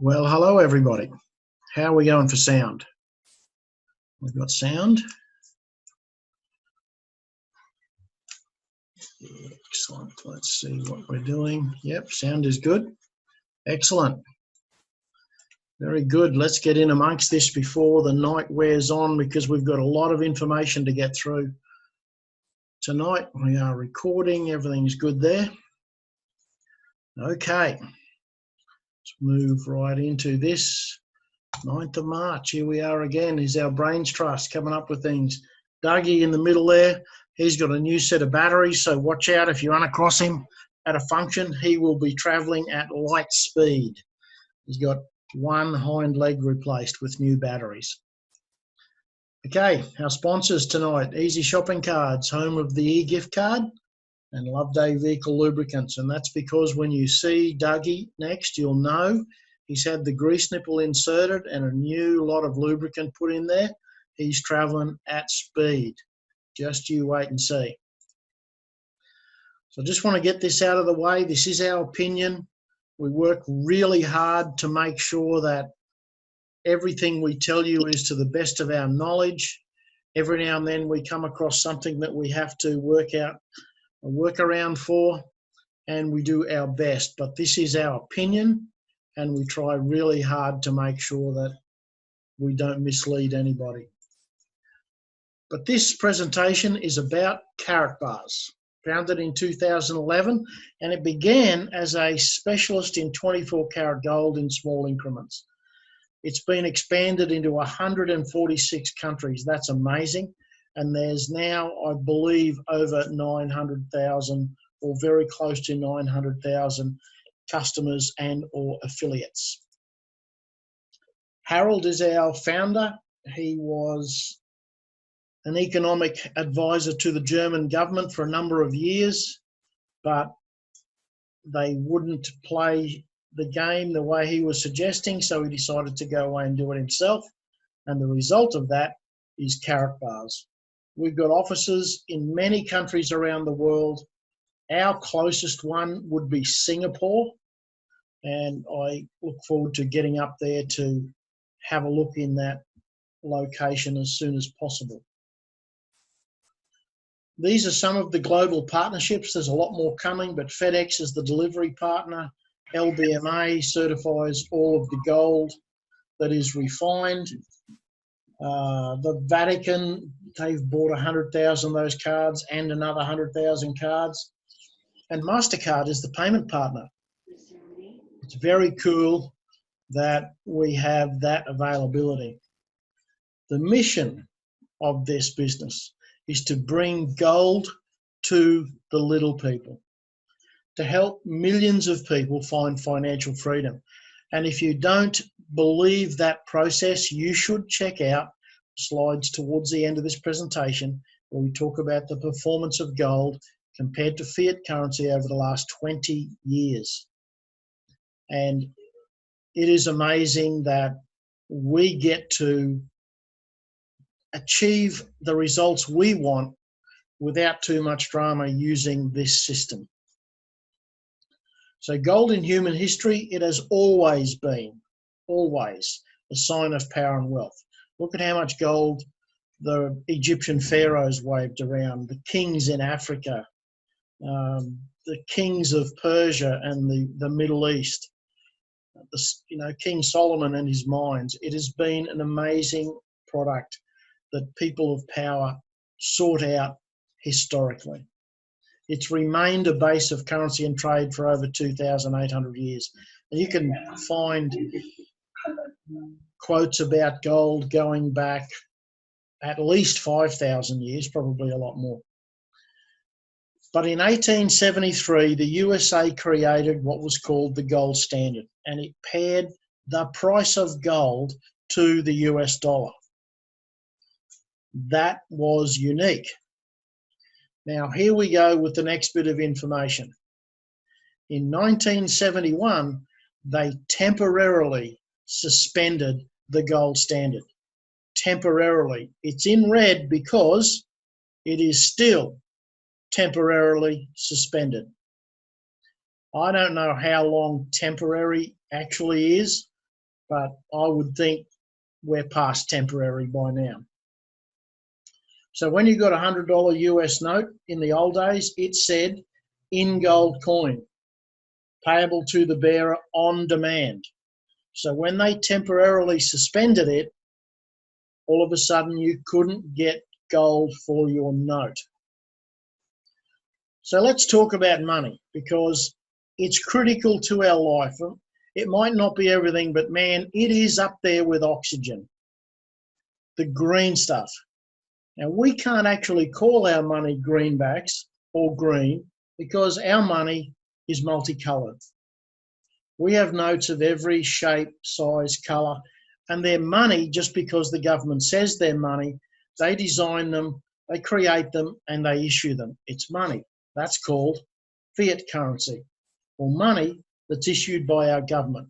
Well, hello everybody. How are we going for sound? We've got sound. Excellent. Let's see what we're doing. Yep, sound is good. Excellent. Very good. Let's get in amongst this before the night wears on, because we've got a lot of information to get through. Tonight we are recording. Everything's good there. Okay. Let's move right into this. 9th of March, here we are again. Is our Brains Trust coming up with things. Dougie in the middle there, he's got a new set of batteries, so watch out if you run across him at a function. He will be travelling at light speed. He's got one hind leg replaced with new batteries. Okay, our sponsors tonight, Easy Shopping Cards, home of the e-gift card, and Loveday Vehicle Lubricants. And that's because when you see Dougie next, you'll know he's had the grease nipple inserted and a new lot of lubricant put in there. He's traveling at speed. Just you wait and see. So I just want to get this out of the way. This is our opinion. We work really hard to make sure that everything we tell you is to the best of our knowledge. Every now and then we come across something that we have to work out a workaround for, and we do our best. But this is our opinion, and we try really hard to make sure that we don't mislead anybody. But this presentation is about Karatbars, founded in 2011, and it began as a specialist in 24 karat gold in small increments. It's been expanded into 146 countries. That's amazing. And there's now, I believe, over 900,000 or very close to 900,000 customers and or affiliates. Harold is our founder. He was an economic advisor to the German government for a number of years, but they wouldn't play the game the way he was suggesting, so he decided to go away and do it himself. And the result of that is Karatbars. We've got offices in many countries around the world. Our closest one would be Singapore, and I look forward to getting up there to have a look in that location as soon as possible. These are some of the global partnerships. There's a lot more coming, but FedEx is the delivery partner. LBMA certifies all of the gold that is refined. The Vatican, they've bought 100,000 of those cards and another 100,000 cards. And MasterCard is the payment partner. It's very cool that we have that availability. The mission of this business is to bring gold to the little people, to help millions of people find financial freedom. And if you don't believe that process, you should check out slides towards the end of this presentation where we talk about the performance of gold compared to fiat currency over the last 20 years. And it is amazing that we get to achieve the results we want without too much drama using this system. So gold in human history, it has always been, always, a sign of power and wealth. Look at how much gold the Egyptian pharaohs waved around, the kings in Africa, the kings of Persia and the Middle East, King Solomon and his mines. It has been an amazing product that people of power sought out historically. It's remained a base of currency and trade for over 2,800 years. And you can find quotes about gold going back at least 5,000 years, probably a lot more. But in 1873, the USA created what was called the gold standard, and it paired the price of gold to the US dollar. That was unique. Now, here we go with the next bit of information. In 1971, they temporarily suspended the gold standard. Temporarily. It's in red because it is still temporarily suspended. I don't know how long temporary actually is. but I would think we're past temporary by now. So when you got a $100 US note in the old days, it said in gold coin, payable to the bearer on demand. So when they temporarily suspended it, all of a sudden you couldn't get gold for your note. So let's talk about money, because it's critical to our life. It might not be everything, but man, it is up there with oxygen, the green stuff. Now, we can't actually call our money greenbacks or green because our money is multicolored. We have notes of every shape, size, color, and they're money just because the government says they're money. They design them, they create them, and they issue them. It's money. That's called fiat currency, or money that's issued by our government.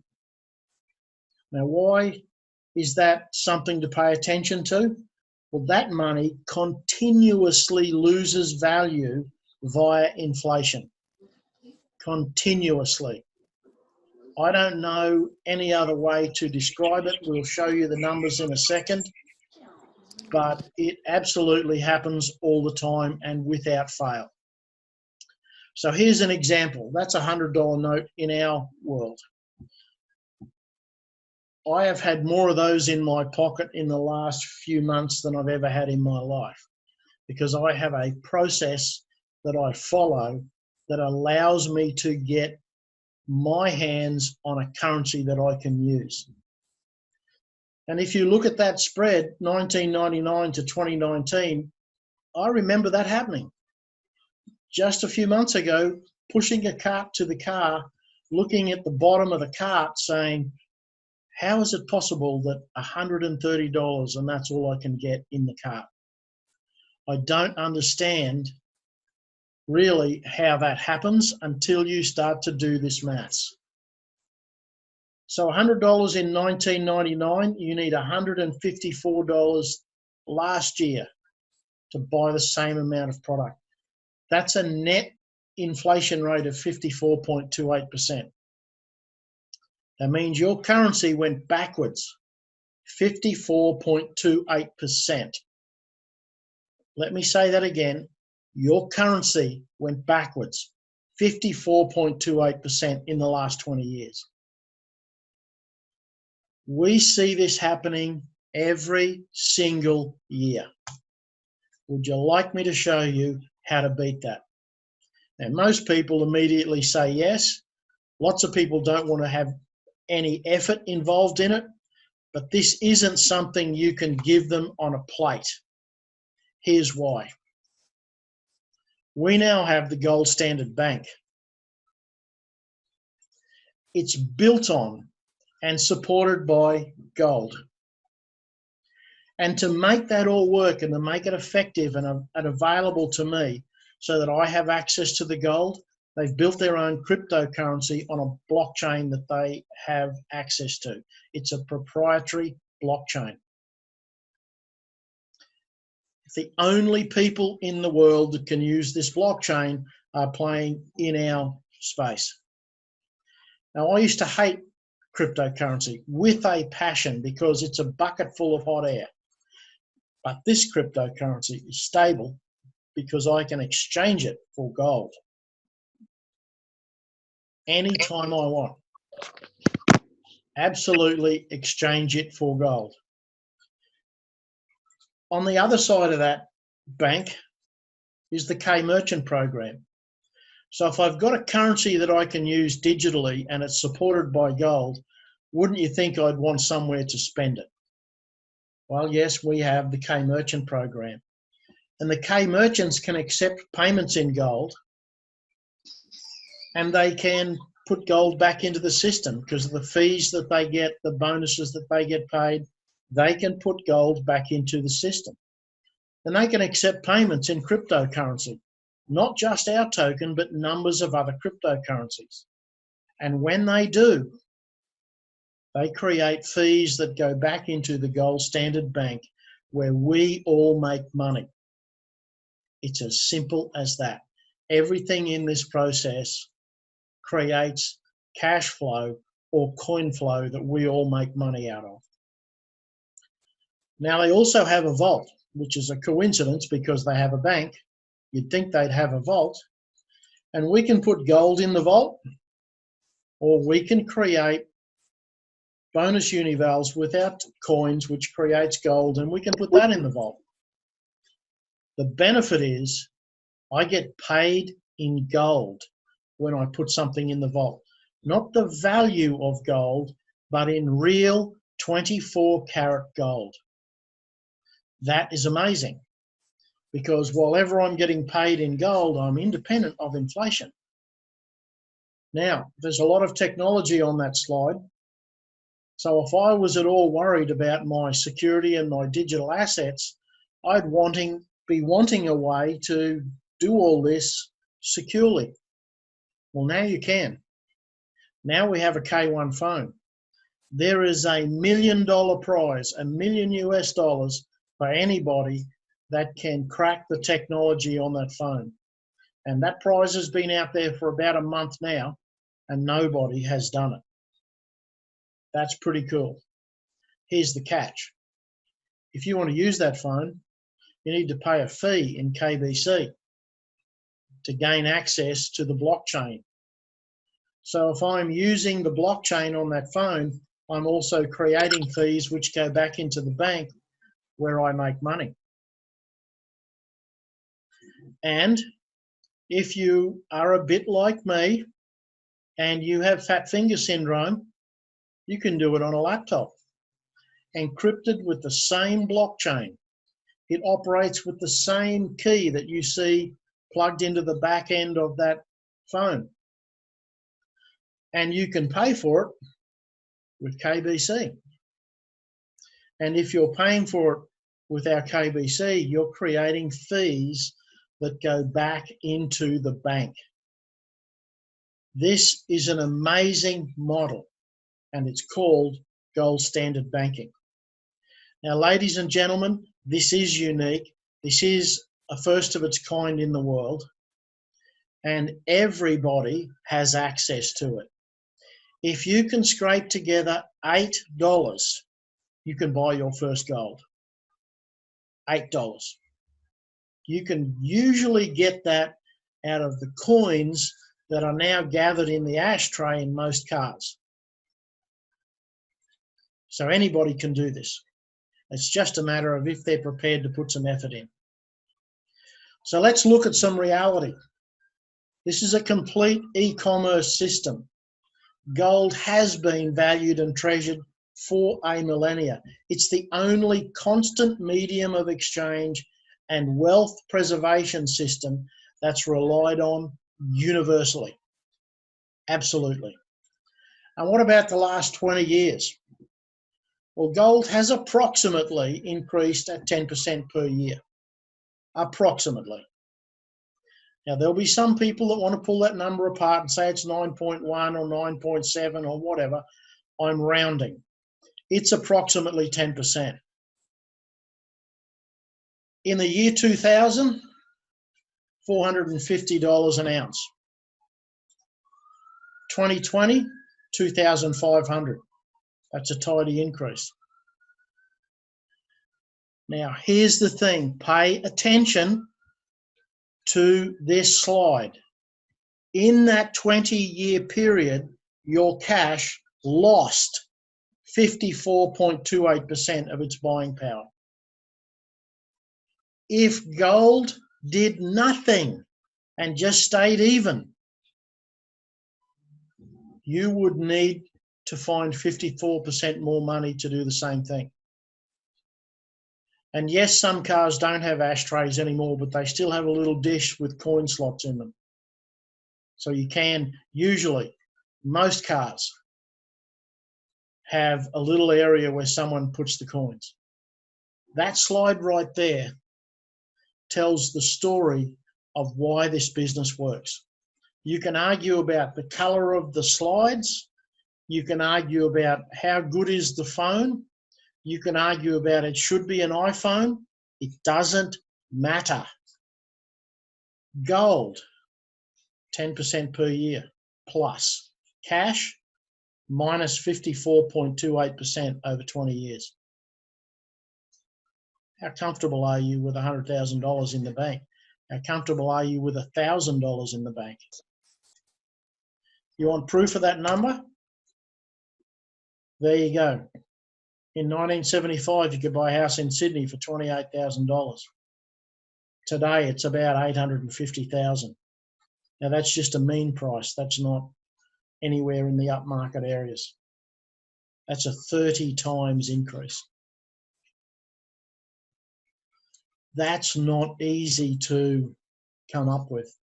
Now, why is that something to pay attention to? Well, that money continuously loses value via inflation. Continuously. I don't know any other way to describe it. We'll show you the numbers in a second, but it absolutely happens all the time and without fail. So here's an example. That's a $100 note in our world. I have had more of those in my pocket in the last few months than I've ever had in my life, because I have a process that I follow that allows me to get my hands on a currency that I can use. And if you look at that spread, 1999 to 2019, I remember that happening. Just a few months ago, pushing a cart to the car, looking at the bottom of the cart saying, how is it possible that $130 and that's all I can get in the cart? I don't understand really how that happens until you start to do this maths. So $100 in 1999, you need $154 last year to buy the same amount of product. That's a net inflation rate of 54.28%. That means your currency went backwards, 54.28%. Let me say that again. Your currency went backwards, 54.28% in the last 20 years. We see this happening every single year. Would you like me to show you how to beat that? Now, most people immediately say yes. Lots of people don't want to have any effort involved in it, but this isn't something you can give them on a plate. Here's why. We now have the gold standard bank. It's built on and supported by gold. And to make that all work and to make it effective and available to me so that I have access to the gold, they've built their own cryptocurrency on a blockchain that they have access to. It's a proprietary blockchain. The only people in the world that can use this blockchain are playing in our space. Now, I used to hate cryptocurrency with a passion because it's a bucket full of hot air. But this cryptocurrency is stable because I can exchange it for gold anytime I want. Absolutely exchange it for gold. On the other side of that bank is the K-Merchant program. So if I've got a currency that I can use digitally and it's supported by gold, wouldn't you think I'd want somewhere to spend it? Well, yes, we have the K-Merchant program. And the K-Merchants can accept payments in gold, and they can put gold back into the system because of the fees that they get, the bonuses that they get paid. They can put gold back into the system. And they can accept payments in cryptocurrency, not just our token, but numbers of other cryptocurrencies. And when they do, they create fees that go back into the gold standard bank where we all make money. It's as simple as that. Everything in this process creates cash flow or coin flow that we all make money out of. Now, they also have a vault, which is a coincidence because they have a bank. You'd think they'd have a vault. And we can put gold in the vault, or we can create bonus univals without coins, which creates gold, and we can put that in the vault. The benefit is I get paid in gold when I put something in the vault. Not the value of gold, but in real 24-karat gold. That is amazing, because while ever I'm getting paid in gold, I'm independent of inflation. Now, there's a lot of technology on that slide. So if I was at all worried about my security and my digital assets, I'd be wanting a way to do all this securely. Well, now you can. Now we have a K1 phone. There is $1 million prize, $1 million US, for anybody that can crack the technology on that phone. And that prize has been out there for about a month now, and nobody has done it. That's pretty cool. Here's the catch. If you want to use that phone, you need to pay a fee in KBC to gain access to the blockchain. So if I'm using the blockchain on that phone, I'm also creating fees which go back into the bank where I make money. And if you are a bit like me and you have fat finger syndrome, you can do it on a laptop, encrypted with the same blockchain. It operates with the same key that you see plugged into the back end of that phone. And you can pay for it with KBC. And if you're paying for it with our KBC, you're creating fees that go back into the bank. This is an amazing model, and it's called Gold Standard Banking. Now, ladies and gentlemen, this is unique. This is a first of its kind in the world, and everybody has access to it. If you can scrape together $8, you can buy your first gold. $8. You can usually get that out of the coins that are now gathered in the ashtray in most cars. So anybody can do this. It's just a matter of if they're prepared to put some effort in. So let's look at some reality. This is a complete e-commerce system. Gold has been valued and treasured for a millennia. It's the only constant medium of exchange and wealth preservation system that's relied on universally. Absolutely. And what about the last 20 years? Well, gold has approximately increased at 10% per year. Approximately. Now, there'll be some people that want to pull that number apart and say it's 9.1 or 9.7 or whatever. I'm rounding. It's approximately 10%. In the year 2000, $450 an ounce. 2020, $2,500. That's a tidy increase. Now, here's the thing. Pay attention to this slide. In that 20-year period, your cash lost 54.28% of its buying power. If gold did nothing and just stayed even, you would need to find 54% more money to do the same thing. And yes, some cars don't have ashtrays anymore, but they still have a little dish with coin slots in them. So you can, usually, most cars have a little area where someone puts the coins. That slide right there tells the story of why this business works. You can argue about the color of the slides. You can argue about how good is the phone. You can argue about it should be an iPhone. It doesn't matter. Gold, 10% per year plus. Cash, minus 54.28% over 20 years. How comfortable are you with $100,000 in the bank? How comfortable are you with $1,000 in the bank? You want proof of that number? There you go. In 1975, you could buy a house in Sydney for $28,000. Today, it's about $850,000. Now, that's just a mean price. That's not anywhere in the upmarket areas. That's a 30 times increase. That's not easy to come up with.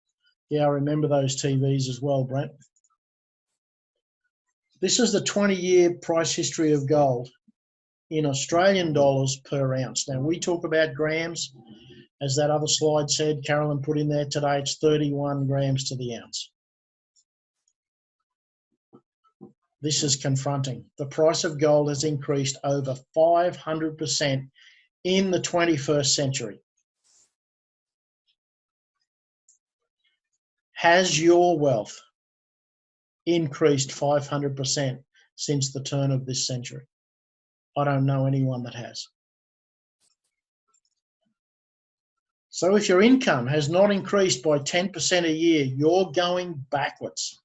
Yeah, I remember those TVs as well, Brent. This is the 20-year price history of gold in Australian dollars per ounce. Now, we talk about grams. As that other slide said, Carolyn put in there today, it's 31 grams to the ounce. This is confronting. The price of gold has increased over 500% in the 21st century. Has your wealth increased 500% since the turn of this century? I don't know anyone that has. So if your income has not increased by 10% a year, you're going backwards.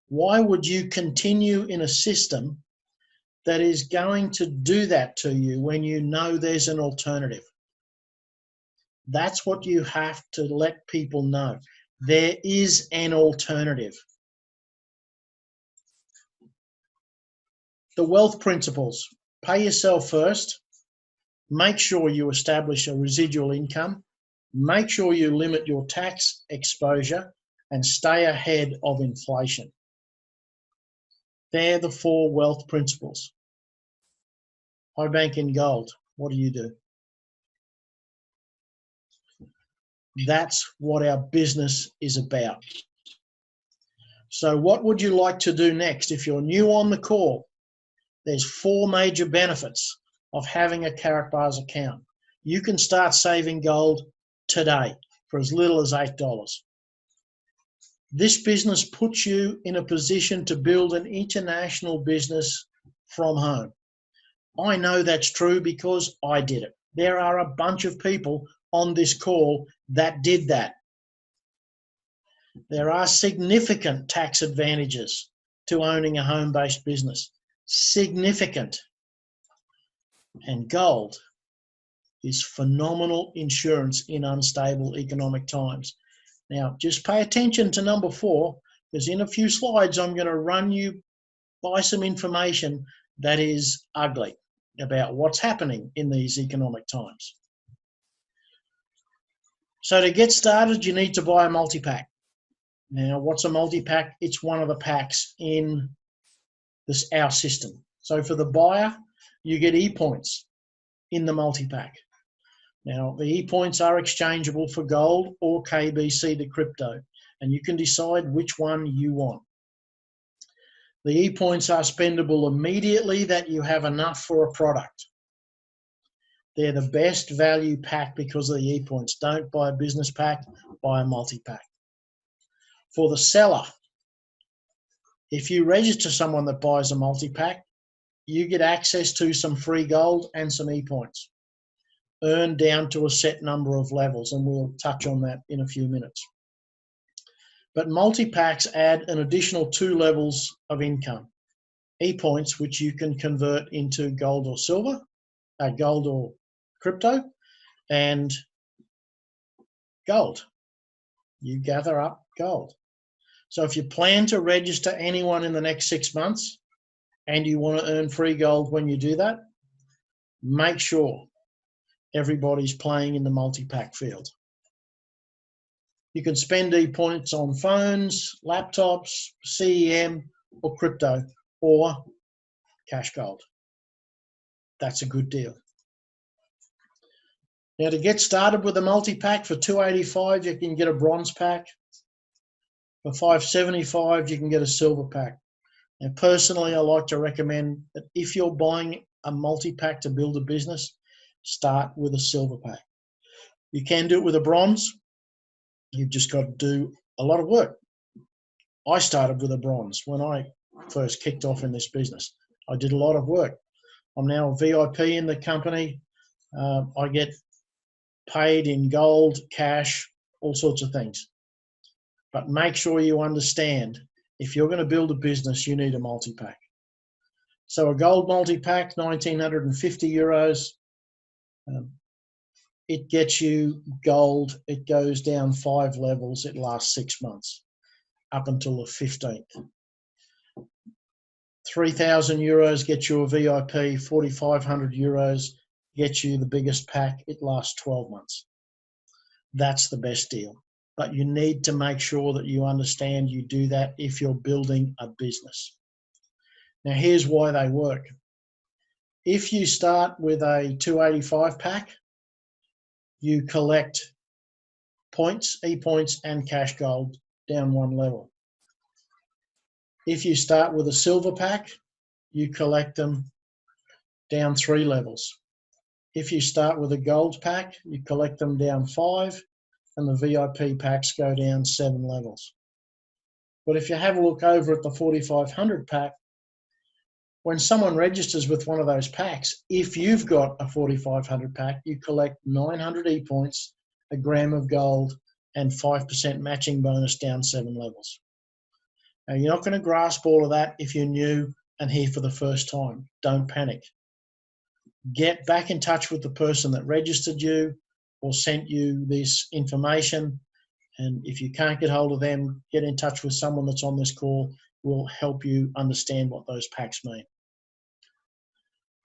Why would you continue in a system that is going to do that to you when you know there's an alternative? That's what you have to let people know. There is an alternative. The wealth principles. Pay yourself first. Make sure you establish a residual income. Make sure you limit your tax exposure and stay ahead of inflation. They're the 4 wealth principles. I bank in gold. What do you do? That's what our business is about. So what would you like to do next? If you're new on the call, there's 4 major benefits of having a Karatbars account. You can start saving gold today for as little as $8. This business puts you in a position to build an international business from home. I know that's true because I did it. There are a bunch of people on this call that did that. There are significant tax advantages to owning a home-based business. Significant. And gold is phenomenal insurance in unstable economic times. Now, just pay attention to number 4, because in a few slides, I'm going to run you by some information that is ugly about what's happening in these economic times. So to get started, you need to buy a multi-pack. Now, what's a multi-pack? It's one of the packs in our system. So for the buyer, you get E-points in the multi-pack. Now, the E-points are exchangeable for gold or KBC to crypto, and you can decide which one you want. The E-points are spendable immediately that you have enough for a product. They're the best value pack because of the E-points. Don't buy a business pack, buy a multi-pack. For the seller, if you register someone that buys a multi-pack, you get access to some free gold and some E-points, earned down to a set number of levels, and we'll touch on that in a few minutes. But multi-packs add an additional 2 levels of income. E-points, which you can convert into gold or silver, gold or crypto, and gold. You gather up gold. So if you plan to register anyone in the next 6 months and you want to earn free gold when you do that, make sure everybody's playing in the multi-pack field. You can spend E-points on phones, laptops, CEM, or crypto, or cash gold. That's a good deal. Now, to get started with a multi-pack for $285, you can get a bronze pack. For $575, you can get a silver pack. And personally, I like to recommend that if you're buying a multi-pack to build a business, start with a silver pack. You can do it with a bronze. You've just got to do a lot of work. I started with a bronze. When I first kicked off in this business. I did a lot of work. I'm now a VIP in the company. I get paid in gold, cash, all sorts of things. But make sure you understand, if you're going to build a business, you need a multi-pack. So a gold multi-pack, 1,950 euros. It gets you gold. It goes down 5 levels. It lasts 6 months, up until the 15th. 3,000 euros gets you a VIP. 4,500 euros gets you the biggest pack. It lasts 12 months. That's the best deal. But you need to make sure that you understand you do that if you're building a business. Now, here's why they work. If you start with a 285 pack, you collect points, E-points, and cash gold down 1 level. If you start with a silver pack, you collect them down 3 levels. If you start with a gold pack, you collect them down 5, and the VIP packs go down 7 levels. But if you have a look over at the 4,500 pack, when someone registers with one of those packs, if you've got a 4,500 pack, you collect 900 E-points, a gram of gold, and 5% matching bonus down 7 levels. Now, you're not going to grasp all of that if you're new and here for the first time. Don't panic. Get back in touch with the person that registered you or sent you this information. And if you can't get hold of them, get in touch with someone that's on this call. Will help you understand what those packs mean.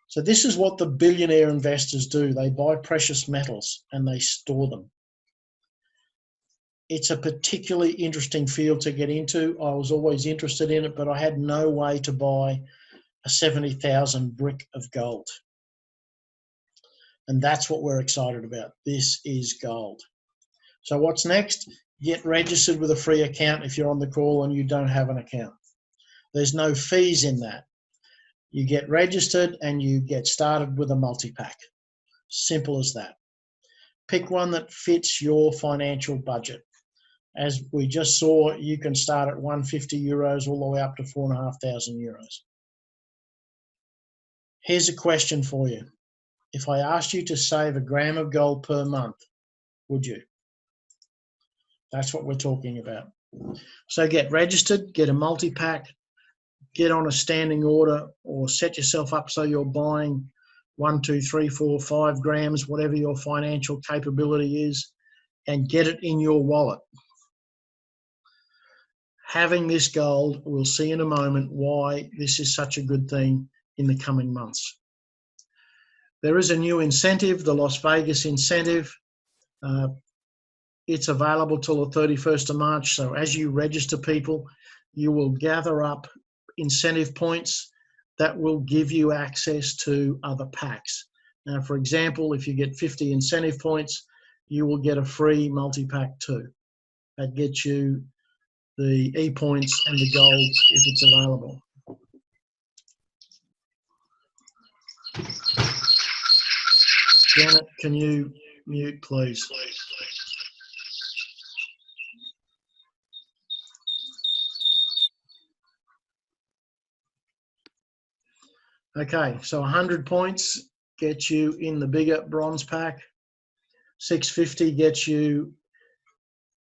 So this is what the billionaire investors do. They buy precious metals and they store them. It's a particularly interesting field to get into. I was always interested in it, but I had no way to buy a 70,000 brick of gold. And that's what we're excited about. This is gold. So what's next? Get registered with a free account if you're on the call and you don't have an account. There's no fees in that. You get registered and you get started with a multi-pack. Simple as that. Pick one that fits your financial budget. As we just saw, you can start at 150 euros all the way up to 4,500 euros. Here's a question for you. If I asked you to save a gram of gold per month, would you? That's what we're talking about. So get registered, get a multi-pack, get on a standing order, or set yourself up so you're buying 1, 2, 3, 4, 5 grams, whatever your financial capability is, and get it in your wallet. Having this gold, we'll see in a moment why this is such a good thing in the coming months. There is a new incentive, the Las Vegas incentive. It's available till the 31st of March. So as you register people, you will gather up incentive points that will give you access to other packs. Now, for example, if you get 50 incentive points, you will get a free multi-pack too. That gets you the E-points and the gold if it's available. Janet, can you mute, please? Okay, so 100 points gets you in the bigger bronze pack. 650 gets you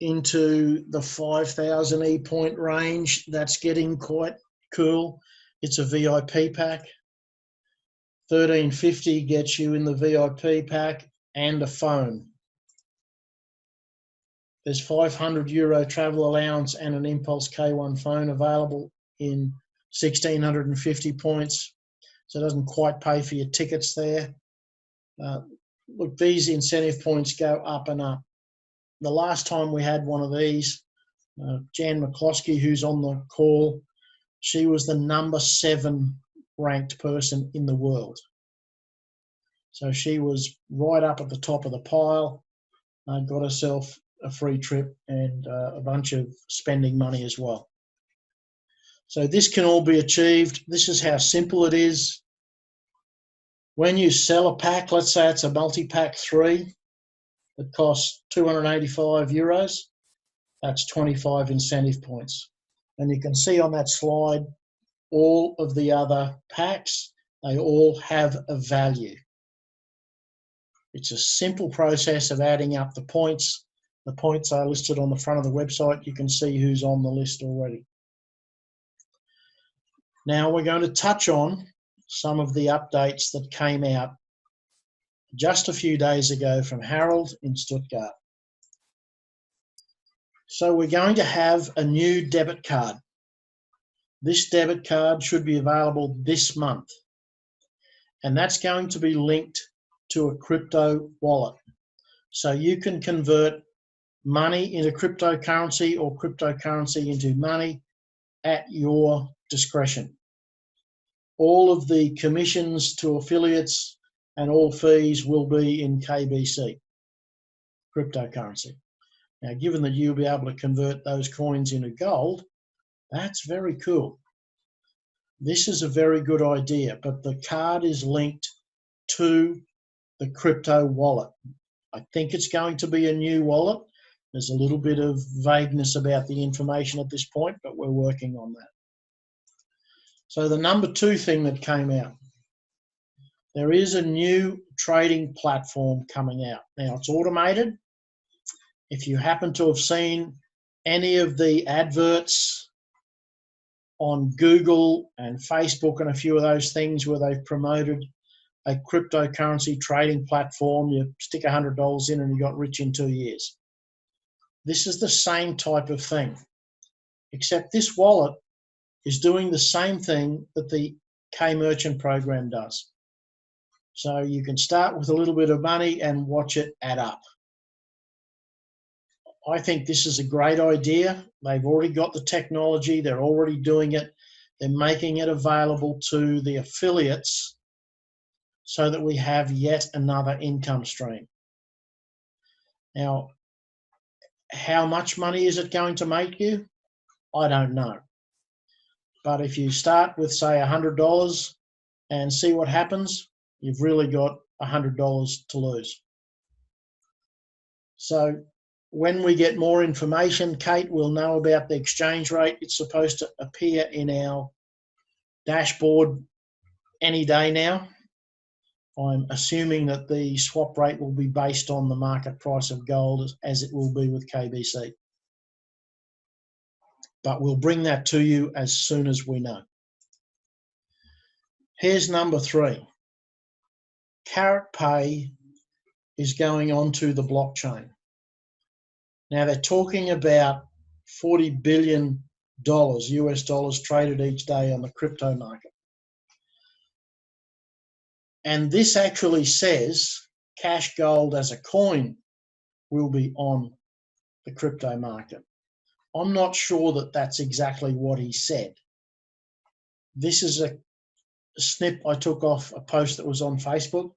into the 5,000 E-point range. That's getting quite cool. It's a VIP pack. 1,350 gets you in the VIP pack and a phone. There's 500 euro travel allowance and an Impulse K1 phone available in 1,650 points. So it doesn't quite pay for your tickets there. Look, these incentive points go up and up. The last time we had one of these, Jan McCloskey, who's on the call, she was the number 7 ranked person in the world. So she was right up at the top of the pile, got herself a free trip and a bunch of spending money as well. So this can all be achieved. This is how simple it is. When you sell a pack, let's say it's a multi-pack 3, it costs 285 euros. That's 25 incentive points. And you can see on that slide, all of the other packs. They all have a value. It's a simple process of adding up the points. The points are listed on the front of the website. You can see who's on the list already. Now we're going to touch on some of the updates that came out just a few days ago from Harold in Stuttgart. So we're going to have a new debit card. This debit card should be available this month, and that's going to be linked to a crypto wallet. So you can convert money into cryptocurrency or cryptocurrency into money at your discretion. All of the commissions to affiliates and all fees will be in KBC, cryptocurrency. Now, given that you'll be able to convert those coins into gold, that's very cool. This is a very good idea, but the card is linked to the crypto wallet. I think it's going to be a new wallet. There's a little bit of vagueness about the information at this point, but we're working on that. So the number 2 thing that came out, there is a new trading platform coming out. Now, it's automated. If you happen to have seen any of the adverts on Google and Facebook and a few of those things where they've promoted a cryptocurrency trading platform, you stick $100 in and you got rich in 2 years. This is the same type of thing, except this wallet is doing the same thing that the K-Merchant program does. So you can start with a little bit of money and watch it add up. I think this is a great idea. They've already got the technology. They're already doing it. They're making it available to the affiliates so that we have yet another income stream. Now, how much money is it going to make you? I don't know. But if you start with, say, $100 and see what happens, you've really got $100 to lose. So when we get more information, Kate will know about the exchange rate. It's supposed to appear in our dashboard any day now. I'm assuming that the swap rate will be based on the market price of gold as it will be with KBC. But we'll bring that to you as soon as we know. Here's number 3. CaratPay is going onto the blockchain. Now they're talking about $40 billion US dollars traded each day on the crypto market. And this actually says cash gold as a coin will be on the crypto market. I'm not sure that that's exactly what he said. This is a snip I took off a post that was on Facebook.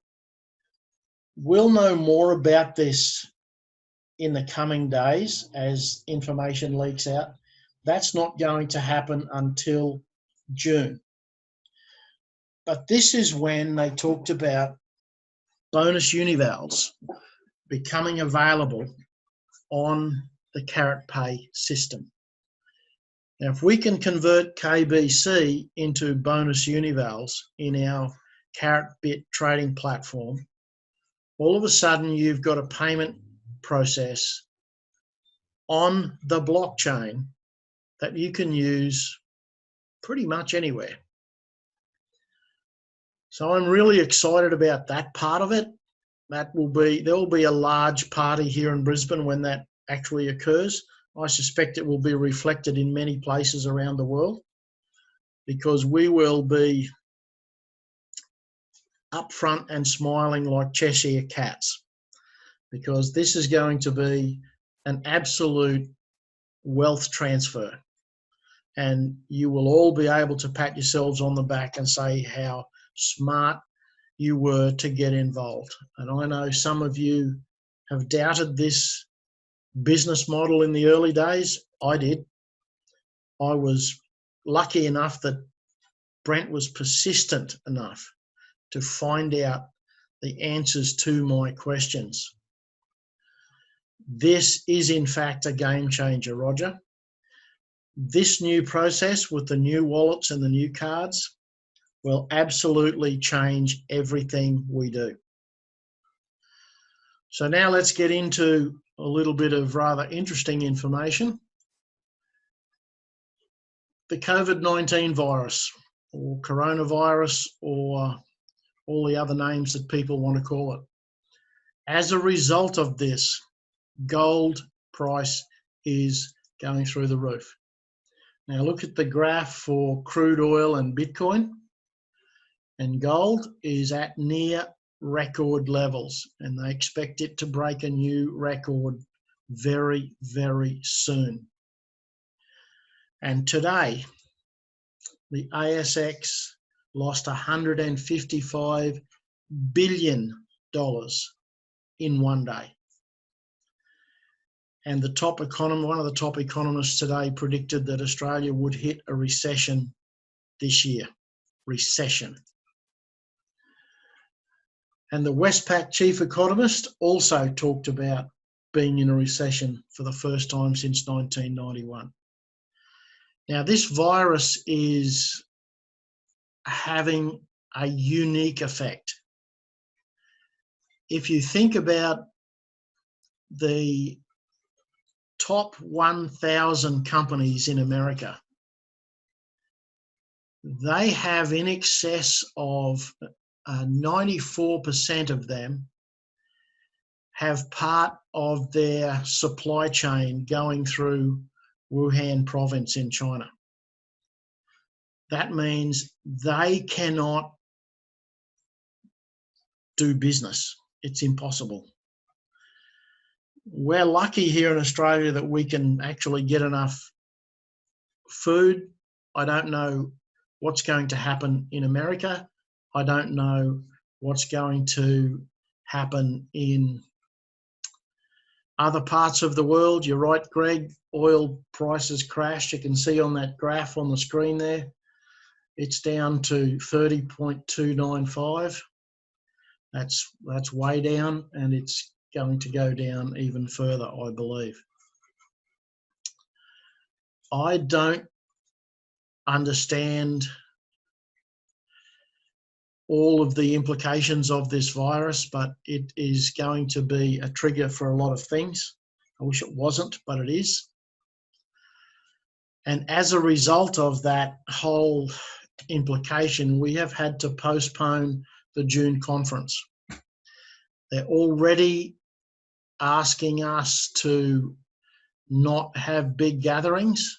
We'll know more about this in the coming days as information leaks out. That's not going to happen until June. But this is when they talked about bonus univals becoming available on the CaratPay system. Now, if we can convert KBC into bonus univals in our CaratBit trading platform, all of a sudden you've got a payment process on the blockchain that you can use pretty much anywhere. So I'm really excited about that part of it. There will be a large party here in Brisbane when that actually occurs. I suspect it will be reflected in many places around the world because we will be up front and smiling like Cheshire cats, because this is going to be an absolute wealth transfer. And you will all be able to pat yourselves on the back and say how smart you were to get involved. And I know some of you have doubted this business model in the early days. I did. I was lucky enough that Brent was persistent enough to find out the answers to my questions. This is in fact a game changer, Roger. This new process with the new wallets and the new cards will absolutely change everything we do. So now let's get into a little bit of rather interesting information. The COVID-19 virus, or coronavirus, or all the other names that people want to call it. As a result of this, gold price is going through the roof. Now look at the graph for crude oil and Bitcoin, and gold is at near record levels, and they expect it to break a new record very, very soon. And today, the ASX lost $155 billion in one day. And the top economist, one of the top economists today, predicted that Australia would hit a recession this year. Recession. And the Westpac chief economist also talked about being in a recession for the first time since 1991. Now, this virus is having a unique effect. If you think about the top 1,000 companies in America, they have in excess of 94% of them have part of their supply chain going through Wuhan province in China. That means they cannot do business. It's impossible. We're lucky here in Australia that we can actually get enough food. I don't know what's going to happen in America. I don't know what's going to happen in other parts of the world. You're right, Greg. Oil prices crashed. You can see on that graph on the screen there, it's down to 30.295. That's way down, and it's going to go down even further, I believe. I don't understand all of the implications of this virus, but it is going to be a trigger for a lot of things. I wish it wasn't, but it is. And as a result of that whole implication, we have had to postpone the June conference. They're already asking us to not have big gatherings.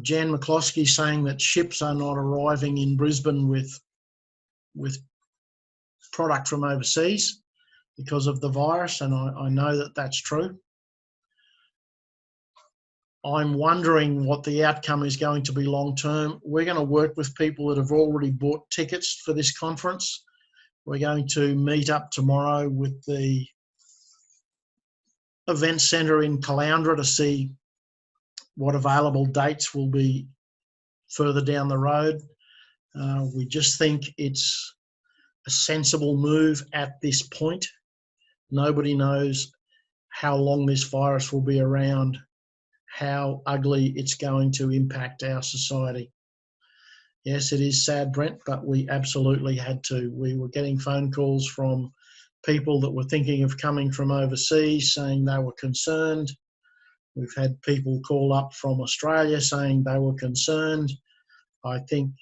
Jan McCloskey saying that ships are not arriving in Brisbane with product from overseas because of the virus, and I know that that's true. I'm wondering what the outcome is going to be long term. We're going to work with people that have already bought tickets for this conference. We're going to meet up tomorrow with the event centre in Caloundra to see what available dates will be further down the road. We just think it's a sensible move at this point. Nobody knows how long this virus will be around, how ugly it's going to impact our society. Yes, it is sad, Brent, but we absolutely had to. We were getting phone calls from people that were thinking of coming from overseas saying they were concerned. We've had people call up from Australia saying they were concerned. I think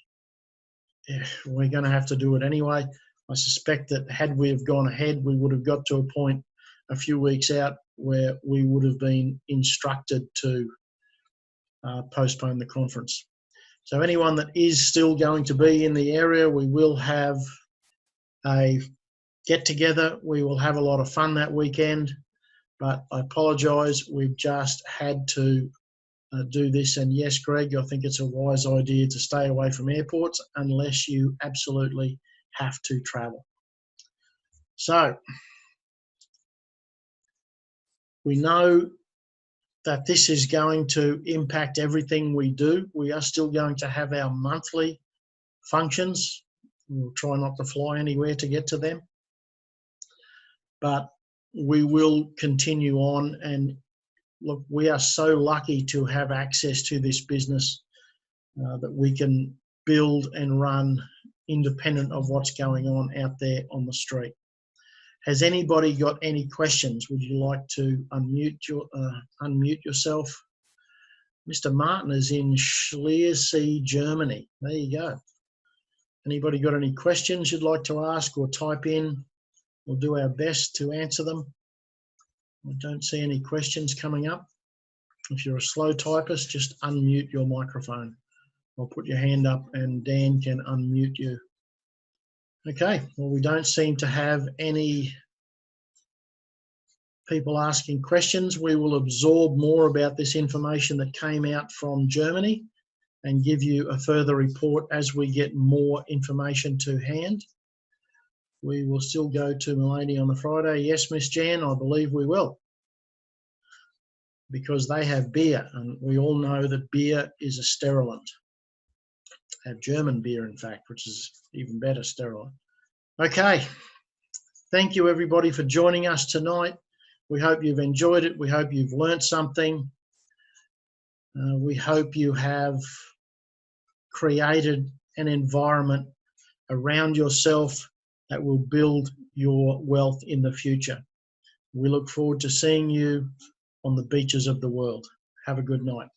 we're going to have to do it anyway. I suspect that had we have gone ahead, we would have got to a point a few weeks out where we would have been instructed to postpone the conference. So anyone that is still going to be in the area, we will have a get-together. We will have a lot of fun that weekend. But I apologise, we've just had to do this. And yes, Greg, I think it's a wise idea to stay away from airports unless you absolutely have to travel. So we know that this is going to impact everything we do. We are still going to have our monthly functions. We'll try not to fly anywhere to get to them. But we will continue on, and look, we are so lucky to have access to this business that we can build and run independent of what's going on out there on the street. Has anybody got any questions? Would you like to unmute yourself? Mr. Martin is in Schliersee, Germany. There you go. Anybody got any questions you'd like to ask or type in? We'll do our best to answer them. I don't see any questions coming up. If you're a slow typist, just unmute your microphone. Or put your hand up and Dan can unmute you. Okay, well, we don't seem to have any people asking questions. We will absorb more about this information that came out from Germany and give you a further report as we get more information to hand. We will still go to Mulaney on the Friday. Yes, Miss Jan, I believe we will. Because they have beer, and we all know that beer is a sterilant. Have German beer, in fact, which is even better sterilant. Okay, thank you everybody for joining us tonight. We hope you've enjoyed it. We hope you've learnt something. We hope you have created an environment around yourself that will build your wealth in the future. We look forward to seeing you on the beaches of the world. Have a good night.